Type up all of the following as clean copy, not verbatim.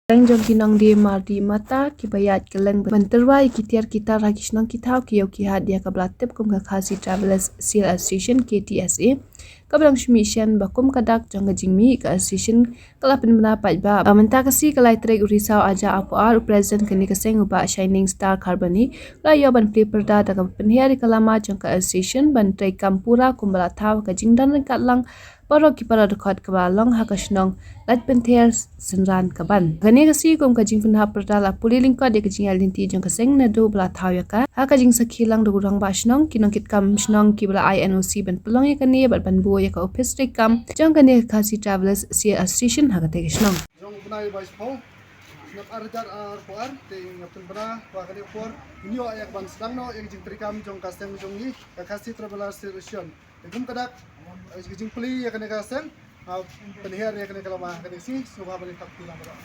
Lang jong kinong di mardi mata ki bayat ke lang benterwai ki tiar kita ragis nong kitau ki yau ki hadia ka belatip kum ka khasi travelers seal association KTSA ka belang shumishan bakum kadak jong jingmi ka association kelapin menapat ba menta kasi kelai trek risau aja apu ar present kini keseng uba shining star carboni la yo ban perda da ka penhiari kalama jong ka association ban trek kampura kumbala tau ka jingdan kat lang Paro ki para dekat ke balong hakasnong lat penter senran kaban. Gani kasi kum kajing punha perdala puli lingkot de kajing alinti jong kaseng na do bela tau ya ka. Hakajing sakilang do urang basnong kinong kit kam snong ki bela INOC ban pelong ya kani bat ban bo ya ka office kam jong kani kasi travelers si association hakate kisnong. Jong benai bais pau nak arjar poar ting ngapun bena wa kani por nyo ayak ban sedang no yang jing trikam jong kaseng jong ni kasi travelers association. Gum kadak jing peli ya kani kaseng penihar ya kani kalama kani si subha bali tak tulang bro.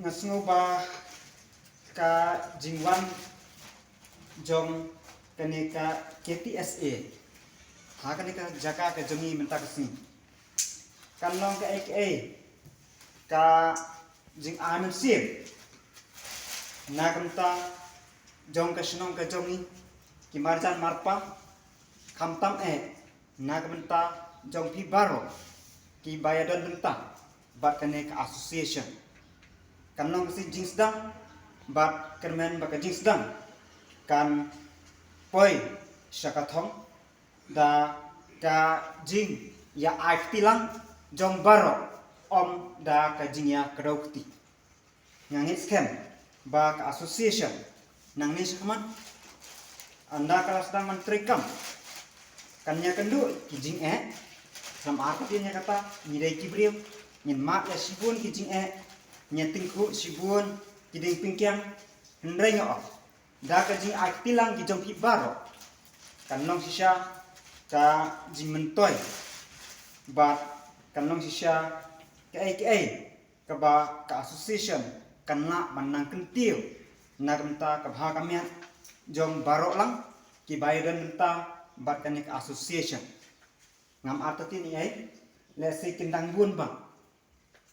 Ngasngo ba ka jingwan jong kani ka KTSA ha kani ka jaka ka jongi menta kasni kanong ka AKA ka jing amen sip na kanta jong ka shnong ka jongi ki marjan marpa khamtam na kanta jong pi baro ki bayadon menta bat kani ka association kanong si jings dang bat kermen baka jings dang kan poi syakathong da ka jing ya tilang jong baro om da ka jing ya karaukti ngangit scam ba ka association nang ni sakman anda kala sedang mentrikam kanya kendu ki jing sam aku dia kata nyidai kibriu nyin mak ya sibun ki jing nyetingku sibun kiding pingkyang hendrai nyo da ka jing tilang ki jong pi baro kanong sisya ka jing mentoy ba kanong sisya ka ka ba ka association kana manang kentiu na kenta ka bha kamian jong baro lang ki bayadan menta ba kanik association ngam atati ni lesi kindang bun ba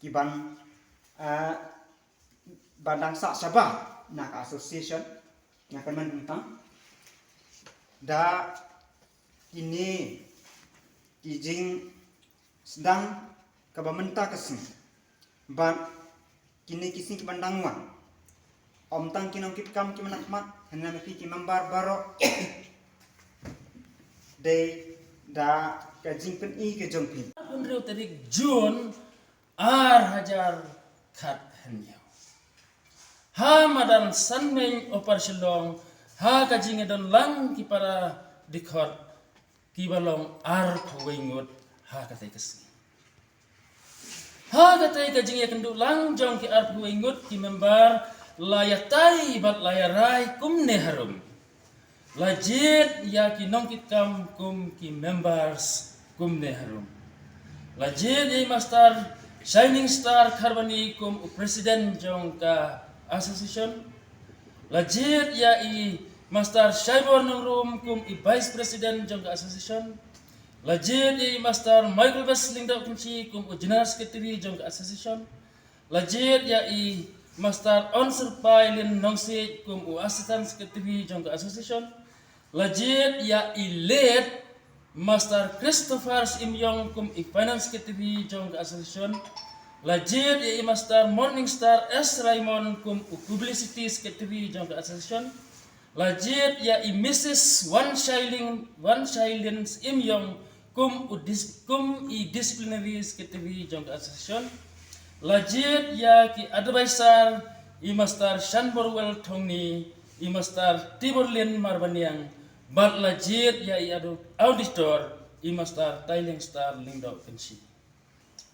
ki ban bandang sak sabah nak association nak kemen tentang da ini kijing sedang kabamenta kesini ban kini kising kibandangwan om tang kinong kit kam ki manakmat hanya mepi ki membar baro de da kajing pen ke jongpin Unriu tarik Jun hajar khat hanyau ha madan sanmeng opersilong ha kajing edon lang ki para dikhot ki balong phawengut ha katai kesni ha katai kajing ya kendu lang jong ki phawengut ki member layatai bat layarai kumne harum lajit ya ki nongkit kam kum ki members kumne harum lajit ya master Shining Star Carboni kum President jong ka association lajit ya Master Shaibor Nungrum kum Vice President jong ka association lajit ya Master Michael Westling da kunci kum General Secretary jong ka association lajit ya Master Onsur Pailin Nongsi kum Assistant Secretary jong ka association lajit ya late Master Christopher Imyong kum Finance Secretary jong ka association lajit ya Master Morningstar S Raymond kum Publicity Secretary jong ka association lajit ya Mrs. Wan Shailin Imyong kum Disciplinary Secretary jong ka association lajit ya ki advisor Master Shanborwell Tongni Master Tiborlin Marbaniang bat lajit ya auditor Master Tailing Star Lingdau Kensi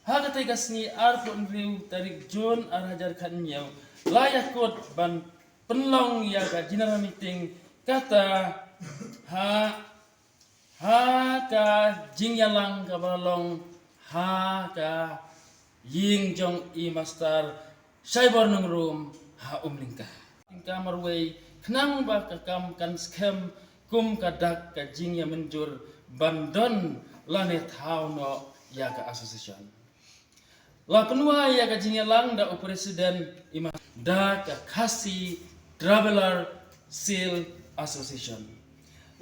ha katai kasni unriu tarik Jun hajar khan nyau layak kot ban penlong ya ka general meeting kata ha ka jingyalang ka balong ha ka ying jong Master Shaibor Nungrum ha umlingka tingka marway knang ba ka kam kan scam kum kadak ka jing ya menjur bandon lane thau no ya ka association. La penua ya ka jingelang da presiden ima da ka Khasi Traveler Seal Association.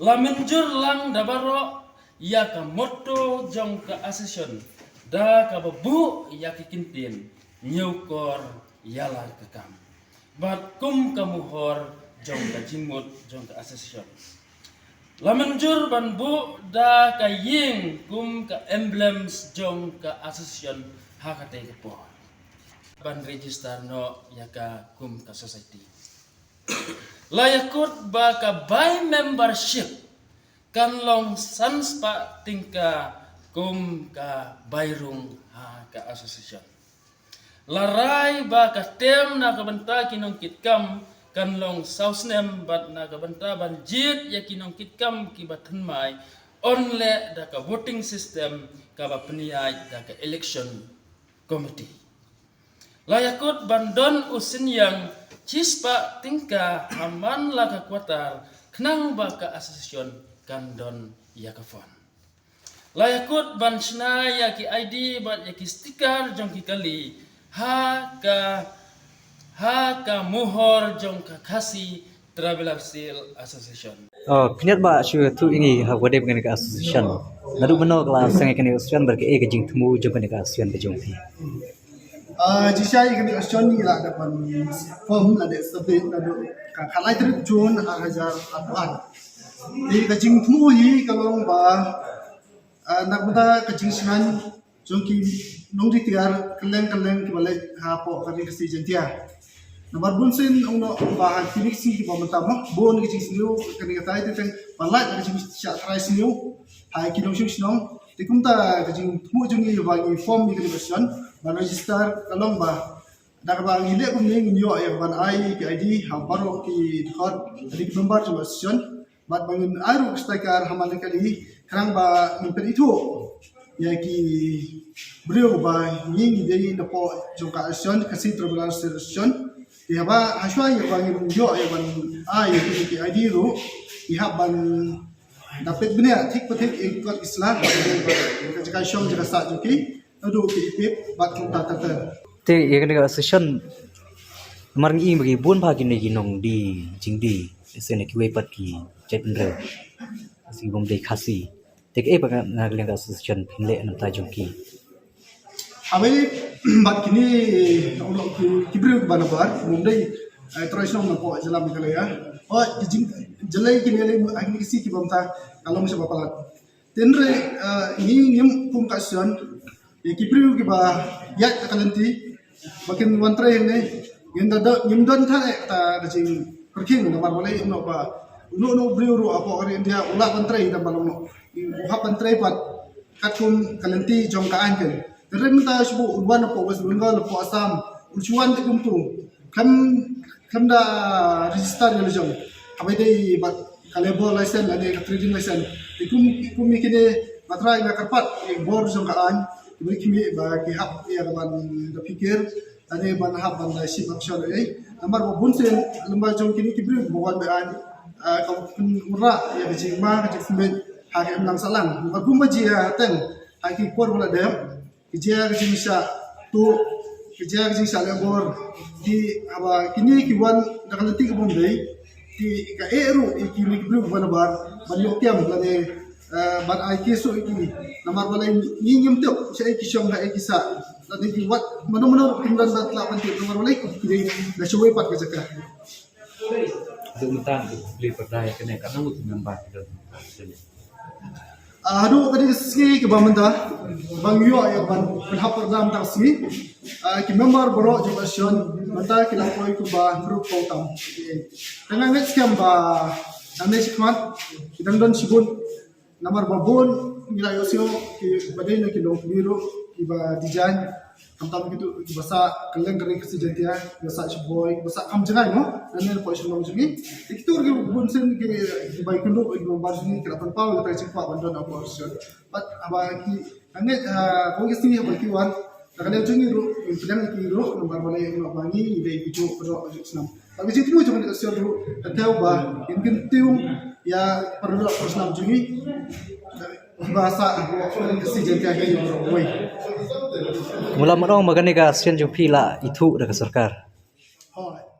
La menjur lang da baro ya ka motto jong ka association da ka babu ya ki kintin nyukor yala ka kam. Bat kum kamuhor jong ka jingmut jong ka association. La menjur ban bu da ka ying kum ka emblems jong ka association hakate ke po. Ban register no ya ka kum ka society. La yakut ba ka by membership kan long sanspa tingka kum ka bayrung ha ka association. Larai ba ka tem na ka banta kinong kitkam kan long sausnem bat na ka banta ban jit ya kinong kitkam ki bathan mai onle da ka voting system ka ba peniai da ka election committee. Layakut bandon usin yang cispa tingka haman la ka kuatar knang ba ka association kandon ya ka fon. Layakut ban sna ya ki ID bat ya ki stiker jong ki kali ha ka muhor jong ka Khasi Traveler Seal Association. Kiniat ba syu tu ini ha wade dengan ka association. Nadu mano kala sangai kini association berke e jing temu jong ka association ke jong pi. Jisai kini association ni la dapat form ada sebab ada kalai terus Jun 2008. Di kajing temu hi kalau ba nak benda kajing sinan jong ki nong ditiar keleng ki balai ha po kami kasi jentia. Nomor bunsen uno bahan finik sih ki pamantama bon ki sinu kani kata itu teng balai kani syak try sinu hai ki nong sinong tikumta kajing temu jungi bagi form ni kani ban register kalong ba dak ba ngile kum ni nyo ya ban ai ki ID ha baro ki hot di number tu association bat bangin aru stakar hamal kali kerang ba nimpen itu ya ki beliau ba ying dari depo jongka association Khasi Traveler Association ya ba aswa ya bangin yo ya ban ai ki ID ru ya ban dapat benar tik petik ikut Islam jika syom jika sak joki adu ki pip bat kita tata Te ye kana association mar ngi bagi bun bagi ni ginong di jingdi sene ki wepat ki chependre si bom de Khasi te ke ba na leng association pinle nam ta jongki Abang bat kini orang kibru bana bar mundai tradisional nampo jalan mikalaya oh jalai kini le agni kisi ki bamta kalau mesti bapalat tenre ini nyem kum kasian ya kibru ki ba ya kalanti makin wantre ne yenda nyem don tha ta dajing perking namar boleh no ba no bru ru apo kare dia ulah wantre da balong ha wantre pat katum kalanti jongkaan kan Terima sebu urban po West Bengal po Assam urchuan te kumtu kam da register ni jong abai dei bat kalebo license ane trading license ikum mikine matra ina karpat bor jong kaan ibri kimi ba ki hap ya ban da pikir ane ban hap ban da ship action namar bo bunsen lemba jong kini kibri bowan ba an kam ura ya jingma ka jifmet ha ke nang salang ba gumba ji ten ha ki por bola dem Kerja bisa tu kerja lebor di apa kini kiwan dah nanti ke Bombay di ke eru kini belum benar banyak tiang lagi ban IT so ini namar balai ni nyem tu saya kisah dah kisah nanti kiwat mana tinggal dah telah penting namar balai kini dah cuba pat kerja kah. Dumuntan beli perdaya kena karena mutu member Aduh tadi segi ke bamanda bang yo ya ban hap dalam taksi ki member bro juga sion mata kita koi ku ba group pautam dengan next kam ba ane sikmat kita don sibun nomor babon nila yosio ki badai na ki long biru ki ba dijan tam gitu ki basa keleng kering kasi jentia basa boy basa kam jangai mo dan po sion jungi itu ki bun sen ki ba kundo ki ba sini kita pau kita cik pa bandon apa sion but aba ki ane ko ki sini ba ki wan Karena jungi ru sedang ki ru nomor balai no bangi ide bijo pro senam tapi situ mo jangan sion ru tahu ba mungkin tiu ya perlu senam jungi bahasa si jengkel kayu woi. Mula marong magani ka sian jo pila itu dah ke sarkar. Hai.